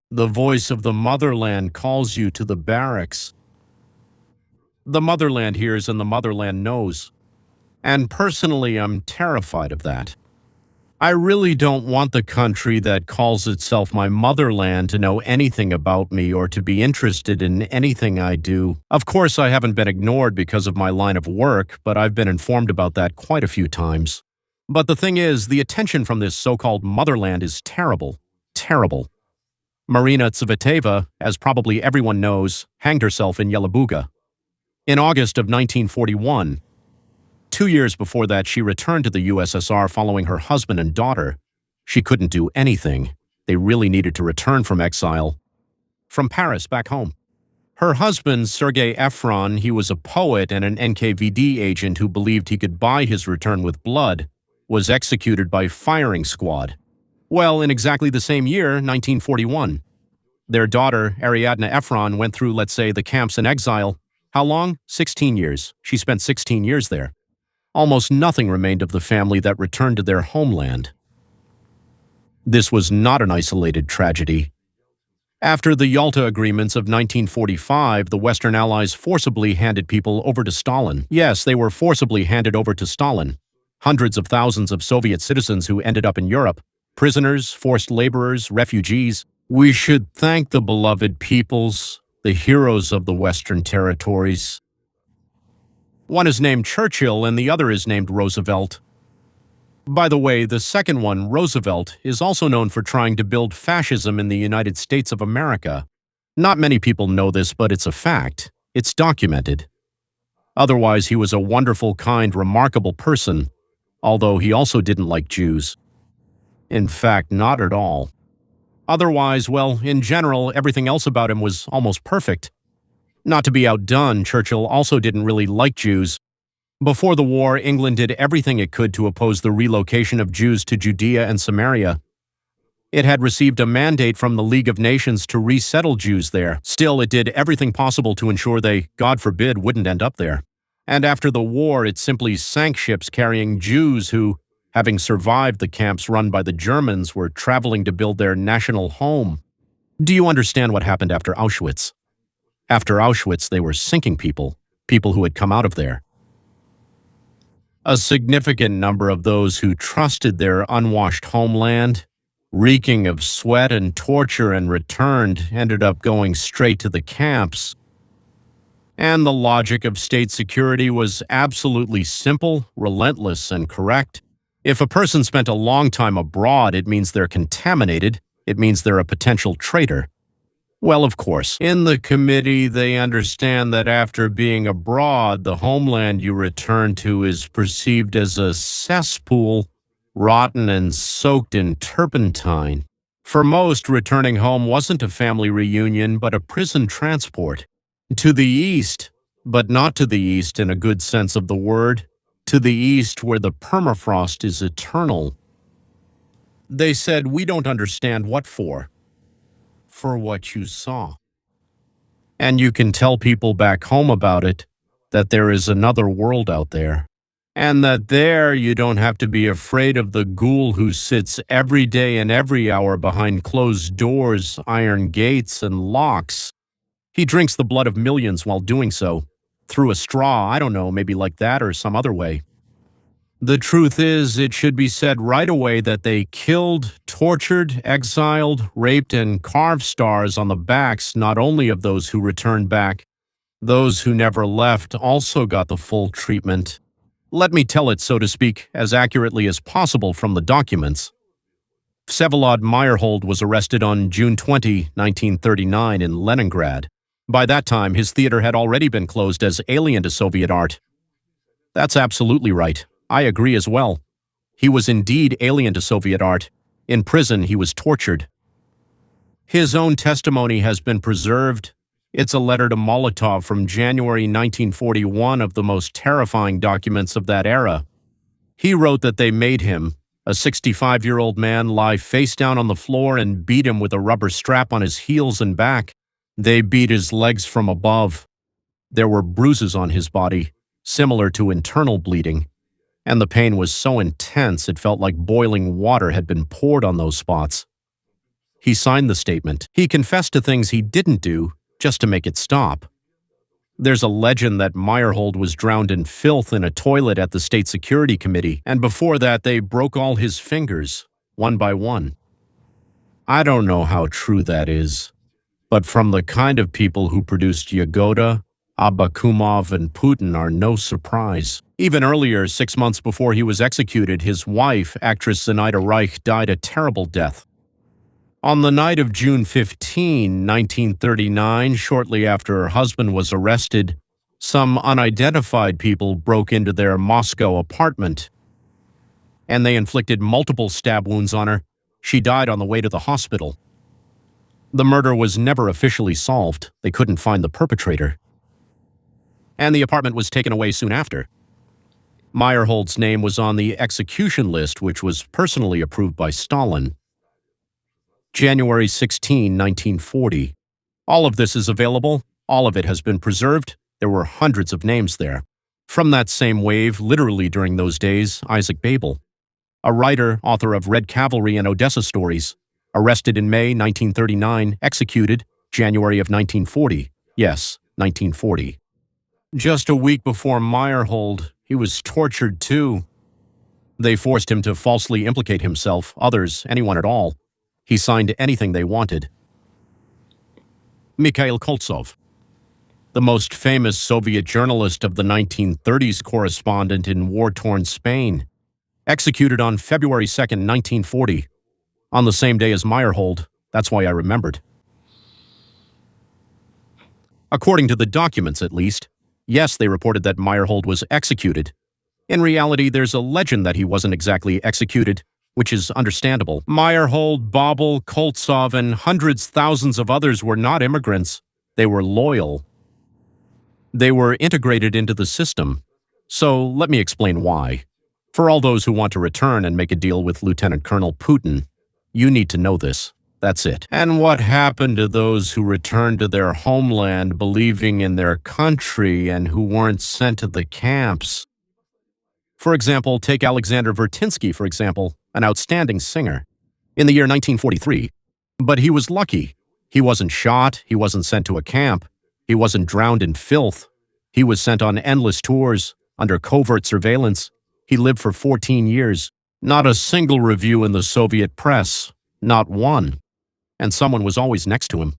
The voice of the motherland calls you to the barracks. The motherland hears and the motherland knows. And personally, I'm terrified of that. I really don't want the country that calls itself my motherland to know anything about me or to be interested in anything I do. Of course, I haven't been ignored because of my line of work, but I've been informed about that quite a few times. But the thing is, the attention from this so-called motherland is terrible. Terrible. Marina Tsveteva, as probably everyone knows, hanged herself in Yelabuga. In August of 1941, 2 years before that, she returned to the USSR following her husband and daughter. She couldn't do anything. They really needed to return from exile. From Paris, back home. Her husband, Sergei Efron, he was a poet and an NKVD agent who believed he could buy his return with blood, was executed by firing squad. Well, in exactly the same year, 1941. Their daughter, Ariadna Efron, went through, let's say, the camps in exile. How long? 16 years. She spent 16 years there. Almost nothing remained of the family that returned to their homeland. This was not an isolated tragedy. After the Yalta Agreements of 1945, the Western Allies forcibly handed people over to Stalin. Yes, they were forcibly handed over to Stalin. Hundreds of thousands of Soviet citizens who ended up in Europe. Prisoners, forced laborers, refugees. We should thank the beloved peoples, the heroes of the Western territories. One is named Churchill and the other is named Roosevelt. By the way, the second one, Roosevelt, is also known for trying to build fascism in the United States of America. Not many people know this, but it's a fact. It's documented. Otherwise, he was a wonderful, kind, remarkable person, although he also didn't like Jews. In fact, not at all. Otherwise, well, in general, everything else about him was almost perfect. Not to be outdone, Churchill also didn't really like Jews. Before the war, England did everything it could to oppose the relocation of Jews to Judea and Samaria. It had received a mandate from the League of Nations to resettle Jews there. Still, it did everything possible to ensure they, God forbid, wouldn't end up there. And after the war, it simply sank ships carrying Jews who, having survived the camps run by the Germans, were traveling to build their national home. Do you understand what happened after Auschwitz? After Auschwitz, they were sinking people who had come out of there. A significant number of those who trusted their unwashed homeland, reeking of sweat and torture and returned, ended up going straight to the camps. And the logic of state security was absolutely simple, relentless, and correct. If a person spent a long time abroad, it means they're contaminated. It means they're a potential traitor. Well, of course, in the committee, they understand that after being abroad, the homeland you return to is perceived as a cesspool, rotten and soaked in turpentine. For most, returning home wasn't a family reunion, but a prison transport. To the east, but not to the east in a good sense of the word, to the east where the permafrost is eternal. They said, we don't understand what for. For what you saw. And you can tell people back home about it, that there is another world out there. And that there you don't have to be afraid of the ghoul who sits every day and every hour behind closed doors, iron gates, and locks. He drinks the blood of millions while doing so. Through a straw, I don't know, maybe like that or some other way. The truth is, it should be said right away that they killed, tortured, exiled, raped, and carved stars on the backs not only of those who returned back. Those who never left also got the full treatment. Let me tell it, so to speak, as accurately as possible from the documents. Vsevolod Meyerhold was arrested on June 20, 1939 in Leningrad. By that time, his theater had already been closed as alien to Soviet art. That's absolutely right. I agree as well. He was indeed alien to Soviet art. In prison, he was tortured. His own testimony has been preserved. It's a letter to Molotov from January 1941, of the most terrifying documents of that era. He wrote that they made him, a 65-year-old man, lie face down on the floor and beat him with a rubber strap on his heels and back. They beat his legs from above. There were bruises on his body, similar to internal bleeding. And the pain was so intense it felt like boiling water had been poured on those spots. He signed the statement. He confessed to things he didn't do just to make it stop. There's a legend that Meyerhold was drowned in filth in a toilet at the State Security Committee, and before that they broke all his fingers, one by one. I don't know how true that is, but from the kind of people who produced Yagoda, Abakumov, and Putin are no surprise. Even earlier, 6 months before he was executed, his wife, actress Zenaida Reich, died a terrible death. On the night of June 15, 1939, shortly after her husband was arrested, some unidentified people broke into their Moscow apartment, and they inflicted multiple stab wounds on her. She died on the way to the hospital. The murder was never officially solved. They couldn't find the perpetrator. And the apartment was taken away soon after. Meyerhold's name was on the execution list, which was personally approved by Stalin. January 16, 1940. All of this is available. All of it has been preserved. There were hundreds of names there. From that same wave, literally during those days, Isaac Babel, a writer, author of Red Cavalry and Odessa stories, arrested in May 1939, executed January of 1940. Yes, 1940. Just a week before Meyerhold, he was tortured too. They forced him to falsely implicate himself, others, anyone at all. He signed anything they wanted. Mikhail Koltsov, the most famous Soviet journalist of the 1930s, correspondent in war-torn Spain, executed on February 2nd, 1940, on the same day as Meyerhold. That's why I remembered. According to the documents, at least, yes, they reported that Meyerhold was executed. In reality, there's a legend that he wasn't exactly executed, which is understandable. Meyerhold, Babel, Koltsov, and hundreds, thousands of others were not immigrants. They were loyal. They were integrated into the system. So let me explain why. For all those who want to return and make a deal with Lieutenant Colonel Putin, you need to know this. That's it. And what happened to those who returned to their homeland believing in their country and who weren't sent to the camps? For example, take Alexander Vertinsky, for example, an outstanding singer, in the year 1943. But he was lucky. He wasn't shot, he wasn't sent to a camp, he wasn't drowned in filth. He was sent on endless tours, under covert surveillance. He lived for 14 years. Not a single review in the Soviet press, not one. And someone was always next to him.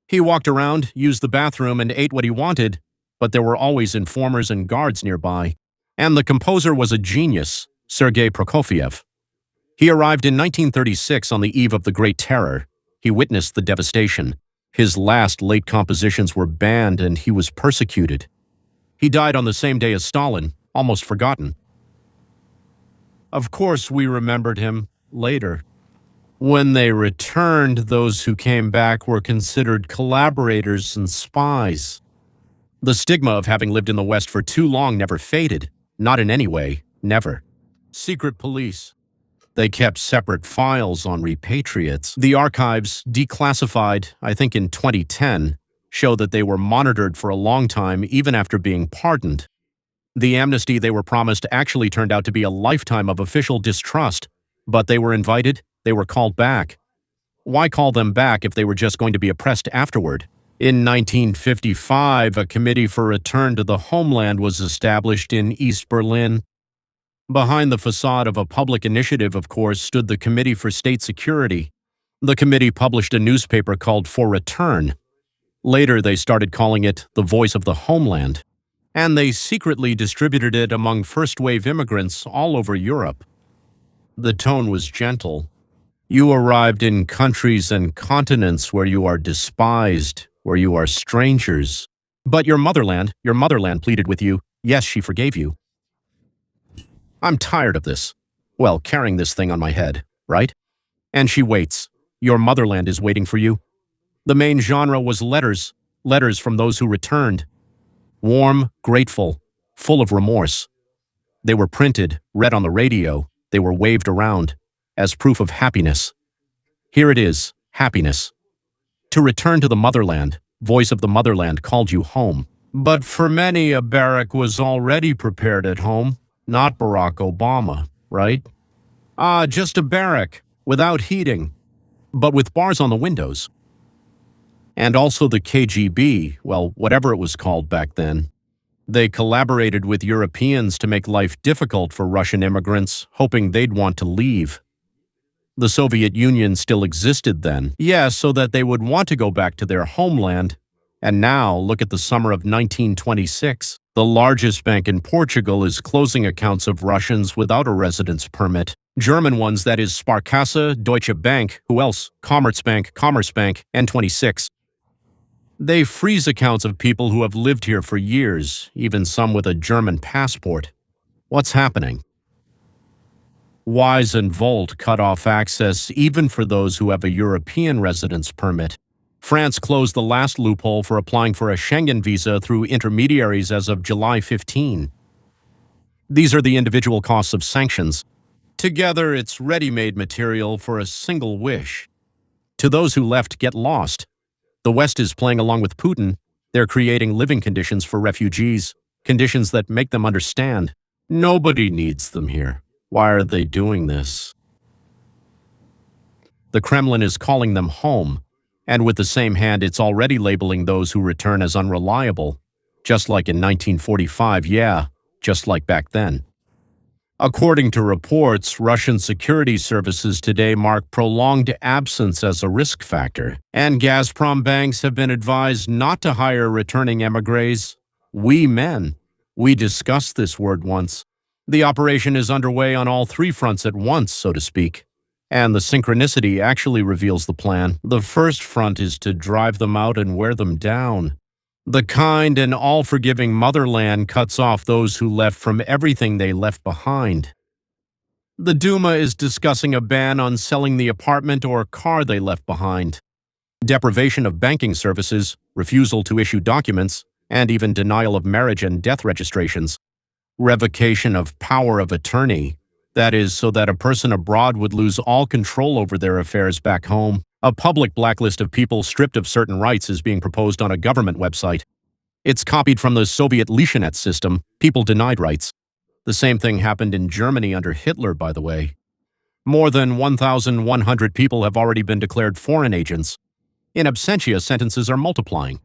He walked around, used the bathroom, and ate what he wanted, but there were always informers and guards nearby. And the composer was a genius, Sergei Prokofiev. He arrived in 1936 on the eve of the Great Terror. He witnessed the devastation. His last late compositions were banned and he was persecuted. He died on the same day as Stalin, almost forgotten. Of course, we remembered him later. When they returned, those who came back were considered collaborators and spies. The stigma of having lived in the West for too long never faded. Not in any way, never. Secret police. They kept separate files on repatriates. The archives, declassified, I think in 2010, show that they were monitored for a long time even after being pardoned. The amnesty they were promised actually turned out to be a lifetime of official distrust, but they were invited, they were called back. Why call them back if they were just going to be oppressed afterward? In 1955, a committee for return to the homeland was established in East Berlin. Behind the facade of a public initiative, of course, stood the Committee for State Security. The committee published a newspaper called For Return. Later, they started calling it the Voice of the Homeland. And they secretly distributed it among first-wave immigrants all over Europe. The tone was gentle. You arrived in countries and continents where you are despised, where you are strangers. But your motherland pleaded with you. Yes, she forgave you. I'm tired of this. Well, carrying this thing on my head, right? And she waits. Your motherland is waiting for you. The main genre was letters from those who returned. Warm, grateful, full of remorse. They were printed, read on the radio. They were waved around as proof of happiness. Here it is, happiness. To return to the motherland, Voice of the Motherland called you home. But for many, a barrack was already prepared at home, not Barack Obama, right? Just a barrack, without heating. but with bars on the windows. And also the KGB, well, whatever it was called back then. They collaborated with Europeans to make life difficult for Russian immigrants, hoping they'd want to leave. The Soviet Union still existed then, yes, so that they would want to go back to their homeland. And now, look at the summer of 1926. The largest bank in Portugal is closing accounts of Russians without a residence permit. German ones, that is Sparkasse, Deutsche Bank, who else? Commerzbank, N26. They freeze accounts of people who have lived here for years, even some with a German passport. What's happening? Wise and Volt cut off access even for those who have a European residence permit. France closed the last loophole for applying for a Schengen visa through intermediaries as of July 15. These are the individual costs of sanctions. Together, it's ready-made material for a single wish. To those who left, get lost. The West is playing along with Putin. They're creating living conditions for refugees, conditions that make them understand. Nobody needs them here. Why are they doing this? The Kremlin is calling them home, and with the same hand it's already labeling those who return as unreliable, just like in 1945, yeah, just like back then. According to reports, Russian security services today mark prolonged absence as a risk factor, and Gazprom banks have been advised not to hire returning émigrés. We discussed this word once. The operation is underway on all three fronts at once, so to speak. And the synchronicity actually reveals the plan. The first front is to drive them out and wear them down. The kind and all-forgiving Motherland cuts off those who left from everything they left behind. The Duma is discussing a ban on selling the apartment or car they left behind. Deprivation of banking services, refusal to issue documents, and even denial of marriage and death registrations. Revocation of power of attorney, that is, so that a person abroad would lose all control over their affairs back home. A public blacklist of people stripped of certain rights is being proposed on a government website. It's copied from the Soviet Lishanet system, people denied rights. The same thing happened in Germany under Hitler, by the way. More than 1,100 people have already been declared foreign agents. In absentia, sentences are multiplying.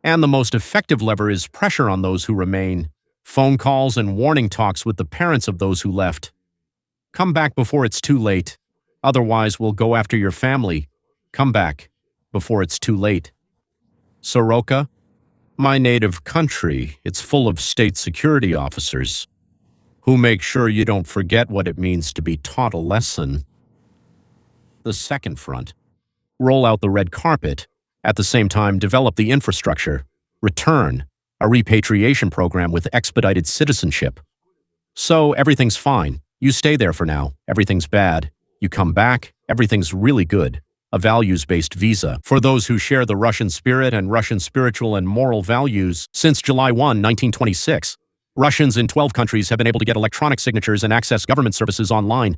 And the most effective lever is pressure on those who remain. Phone calls and warning talks with the parents of those who left. Come back before it's too late. Otherwise, we'll go after your family. Come back before it's too late. Soroka, my native country, it's full of state security officers who make sure you don't forget what it means to be taught a lesson. The second front. Roll out the red carpet. At the same time, develop the infrastructure. Return. A repatriation program with expedited citizenship. So everything's fine. You stay there for now. Everything's bad. You come back. Everything's really good. A values-based visa for those who share the Russian spirit and Russian spiritual and moral values. Since July 1, 1926, Russians in 12 countries have been able to get electronic signatures and access government services online.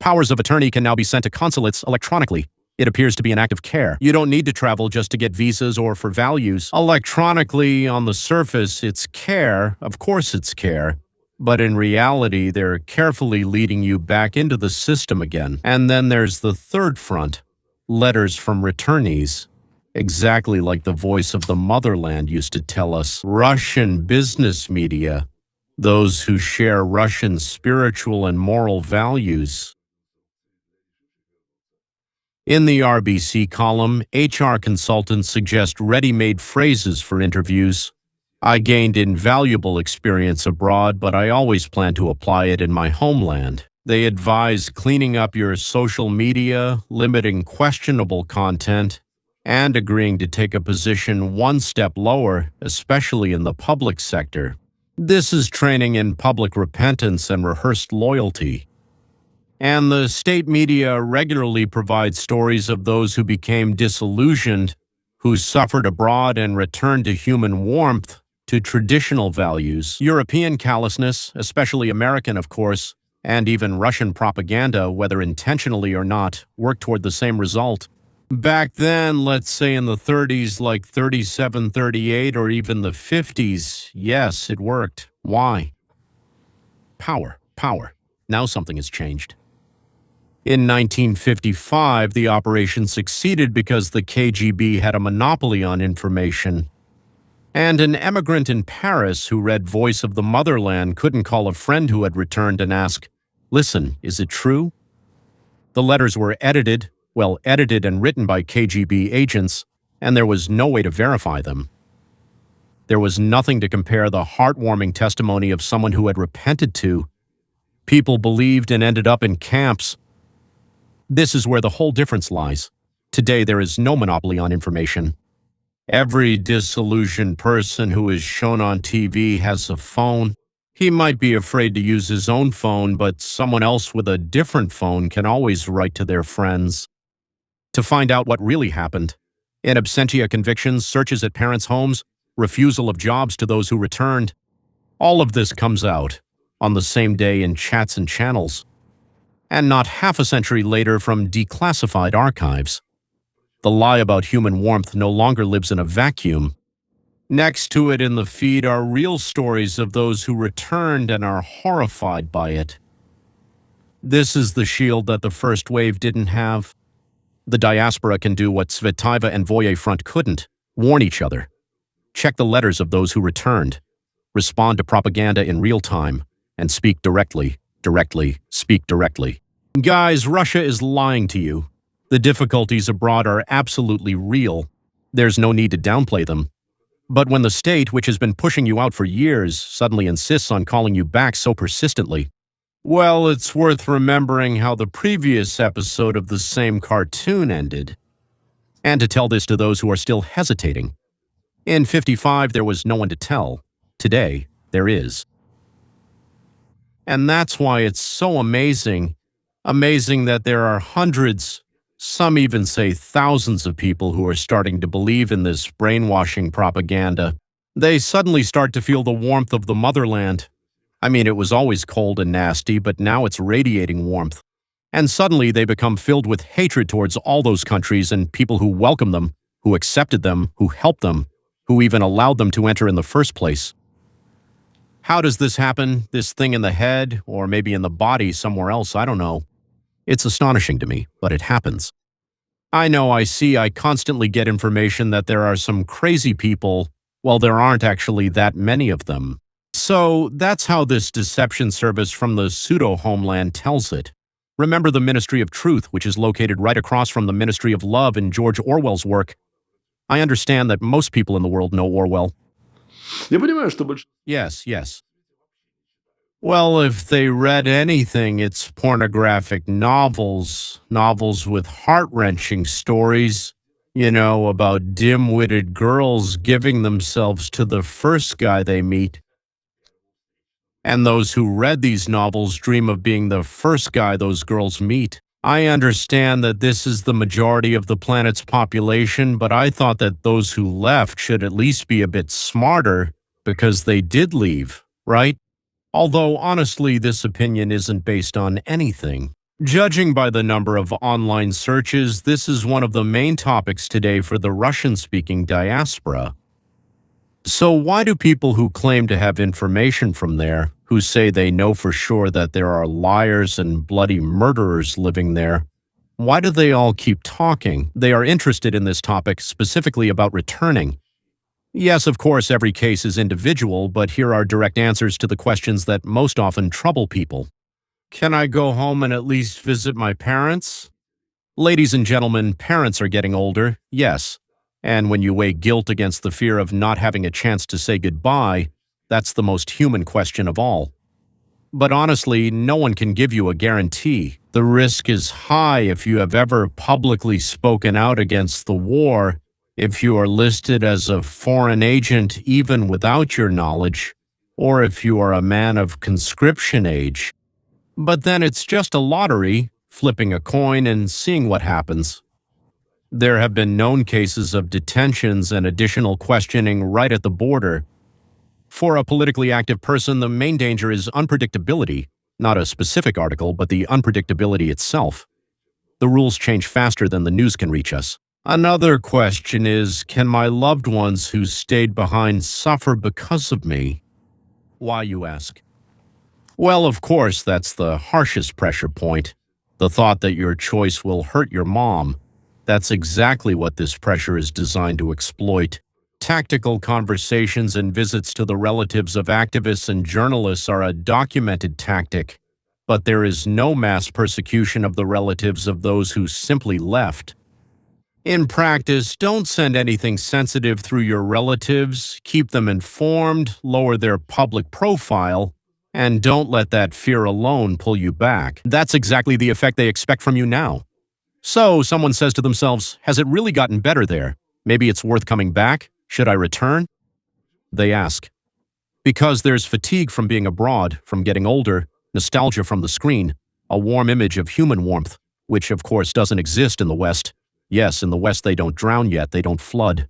Powers of attorney can now be sent to consulates electronically. It appears to be an act of care. You don't need to travel just to get visas or for values. Electronically, on the surface, it's care. Of course it's care. But in reality, they're carefully leading you back into the system again. And then there's the third front. Letters from returnees. Exactly like the voice of the Motherland used to tell us. Russian business media. Those who share Russian spiritual and moral values. In the RBC column, HR consultants suggest ready-made phrases for interviews. I gained invaluable experience abroad, but I always plan to apply it in my homeland. They advise cleaning up your social media, limiting questionable content, and agreeing to take a position one step lower, especially in the public sector. This is training in public repentance and rehearsed loyalty. And the state media regularly provide stories of those who became disillusioned, who suffered abroad and returned to human warmth, to traditional values. European callousness, especially American, of course, and even Russian propaganda, whether intentionally or not, work toward the same result. Back then, let's say in the 30s, like 37, 38, or even the 50s, yes, it worked. Why? Power. Now something has changed. In 1955, the operation succeeded because the KGB had a monopoly on information. And an emigrant in Paris who read Voice of the Motherland couldn't call a friend who had returned and ask, "Listen, is it true?" The letters were edited and written by KGB agents, and there was no way to verify them. There was nothing to compare the heartwarming testimony of someone who had repented to. People believed and ended up in camps. This is where the whole difference lies. Today, there is no monopoly on information. Every disillusioned person who is shown on TV has a phone. He might be afraid to use his own phone, but someone else with a different phone can always write to their friends to find out what really happened. In absentia convictions, searches at parents' homes, refusal of jobs to those who returned. All of this comes out on the same day in chats and channels, and not half a century later from declassified archives. The lie about human warmth no longer lives in a vacuum. Next to it in the feed are real stories of those who returned and are horrified by it. This is the shield that the first wave didn't have. The diaspora can do what Tsvetaeva and Voye Front couldn't: warn each other. Check the letters of those who returned. Respond to propaganda in real time. And speak directly, speak directly. Guys, Russia is lying to you. The difficulties abroad are absolutely real. There's no need to downplay them. But when the state, which has been pushing you out for years, suddenly insists on calling you back so persistently, well, it's worth remembering how the previous episode of the same cartoon ended. And to tell this to those who are still hesitating. In 55, there was no one to tell. Today, there is. And that's why it's so amazing that there are hundreds, some even say thousands of people who are starting to believe in this brainwashing propaganda. They suddenly start to feel the warmth of the motherland. I mean, it was always cold and nasty, but now it's radiating warmth. And suddenly they become filled with hatred towards all those countries and people who welcome them, who accepted them, who helped them, who even allowed them to enter in the first place. How does this happen? This thing in the head, or maybe in the body somewhere else, I don't know. It's astonishing to me, but it happens. I know, I constantly get information that there are some crazy people. Well, there aren't actually that many of them. So that's how this deception service from the pseudo-homeland tells it. Remember the Ministry of Truth, which is located right across from the Ministry of Love in George Orwell's work. I understand that most people in the world know Orwell. Yes. Well, if they read anything, it's pornographic novels with heart-wrenching stories, about dim-witted girls giving themselves to the first guy they meet. And those who read these novels dream of being the first guy those girls meet. I understand that this is the majority of the planet's population, but I thought that those who left should at least be a bit smarter because they did leave, right? Although, honestly, this opinion isn't based on anything. Judging by the number of online searches, this is one of the main topics today for the Russian-speaking diaspora. So why do people who claim to have information from there, who say they know for sure that there are liars and bloody murderers living there, why do they all keep talking? They are interested in this topic, specifically about returning. Yes, of course, every case is individual, but here are direct answers to the questions that most often trouble people. Can I go home and at least visit my parents? Ladies and gentlemen, parents are getting older, yes. And when you weigh guilt against the fear of not having a chance to say goodbye, that's the most human question of all. But honestly, no one can give you a guarantee. The risk is high if you have ever publicly spoken out against the war, if you are listed as a foreign agent even without your knowledge, or if you are a man of conscription age. But then it's just a lottery, flipping a coin and seeing what happens. There have been known cases of detentions and additional questioning right at the border. For a politically active person, the main danger is unpredictability, not a specific article, but the unpredictability itself. The rules change faster than the news can reach us. Another question is, can my loved ones who stayed behind suffer because of me? Why, you ask? Well, of course, that's the harshest pressure point. The thought that your choice will hurt your mom. That's exactly what this pressure is designed to exploit. Tactical conversations and visits to the relatives of activists and journalists are a documented tactic, but there is no mass persecution of the relatives of those who simply left. In practice, don't send anything sensitive through your relatives, keep them informed, lower their public profile, and don't let that fear alone pull you back. That's exactly the effect they expect from you now. So, someone says to themselves, has it really gotten better there? Maybe it's worth coming back? Should I return? They ask. Because there's fatigue from being abroad, from getting older, nostalgia from the screen, a warm image of human warmth, which of course doesn't exist in the West. Yes, in the West they don't drown yet, they don't flood.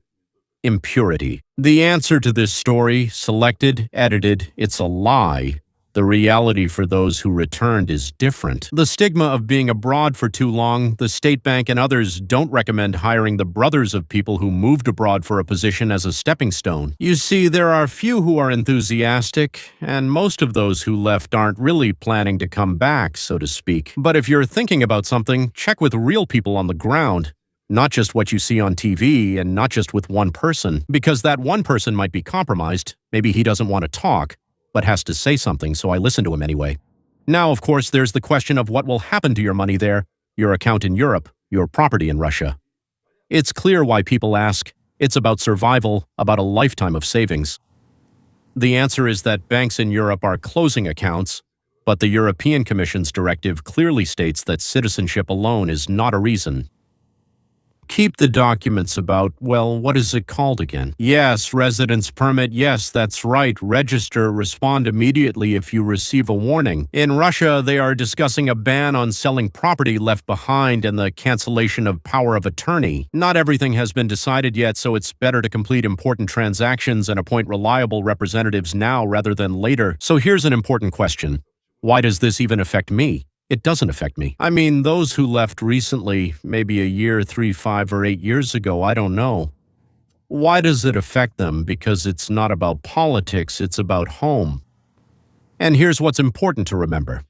Impurity. The answer to this story, selected, edited, it's a lie. The reality for those who returned is different. The stigma of being abroad for too long, the State Bank and others don't recommend hiring the brothers of people who moved abroad for a position as a stepping stone. You see, there are few who are enthusiastic, and most of those who left aren't really planning to come back, so to speak. But if you're thinking about something, check with real people on the ground. Not just what you see on TV, and not just with one person, because that one person might be compromised. Maybe he doesn't want to talk, but has to say something, so I listen to him anyway. Now, of course, there's the question of what will happen to your money there, your account in Europe, your property in Russia. It's clear why people ask. It's about survival, about a lifetime of savings. The answer is that banks in Europe are closing accounts, but the European Commission's directive clearly states that citizenship alone is not a reason. Keep the documents about, well, what is it called again? Yes, residence permit, yes, that's right. Register, respond immediately if you receive a warning. In Russia, they are discussing a ban on selling property left behind and the cancellation of power of attorney. Not everything has been decided yet, so it's better to complete important transactions and appoint reliable representatives now rather than later. So here's an important question. Why does this even affect me? It doesn't affect me. I mean, those who left recently, maybe a year, 3, 5, or 8 years ago, I don't know. Why does it affect them? Because it's not about politics, it's about home. And here's what's important to remember.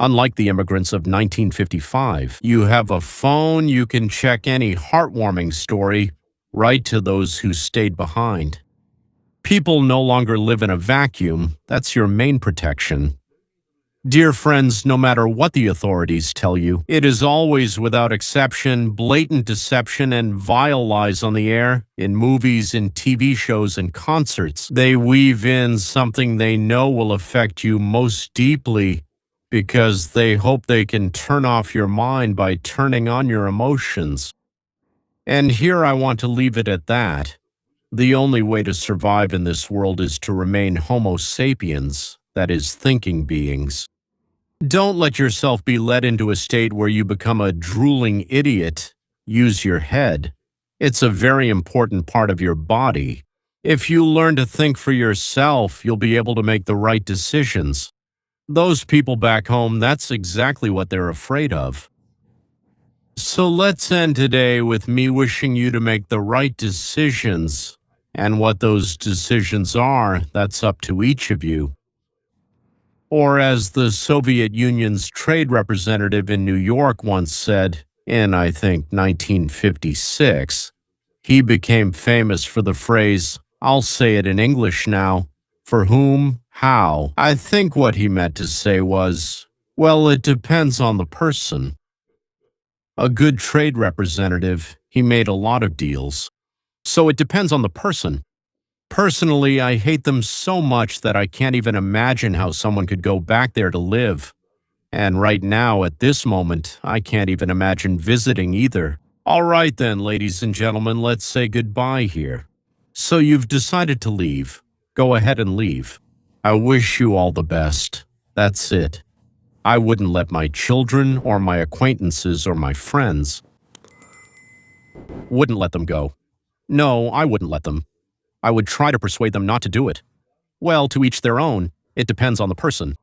Unlike the immigrants of 1955, you have a phone, you can check any heartwarming story right to those who stayed behind. People no longer live in a vacuum. That's your main protection. Dear friends, no matter what the authorities tell you, it is always, without exception, blatant deception and vile lies on the air, in movies, in TV shows, and concerts. They weave in something they know will affect you most deeply because they hope they can turn off your mind by turning on your emotions. And here I want to leave it at that. The only way to survive in this world is to remain Homo sapiens, that is, thinking beings. Don't let yourself be led into a state where you become a drooling idiot. Use your head. It's a very important part of your body. If you learn to think for yourself, you'll be able to make the right decisions. Those people back home, that's exactly what they're afraid of. So let's end today with me wishing you to make the right decisions. And what those decisions are, that's up to each of you. Or as the Soviet Union's trade representative in New York once said, in, I think, 1956, he became famous for the phrase, I'll say it in English now, for whom, how. I think what he meant to say was, well, it depends on the person. A good trade representative, he made a lot of deals. So it depends on the person. Personally, I hate them so much that I can't even imagine how someone could go back there to live. And right now, at this moment, I can't even imagine visiting either. All right then, ladies and gentlemen, let's say goodbye here. So you've decided to leave. Go ahead and leave. I wish you all the best. That's it. I wouldn't let my children or my acquaintances or my friends. Wouldn't let them go. No, I wouldn't let them. I would try to persuade them not to do it. Well, to each their own. It depends on the person.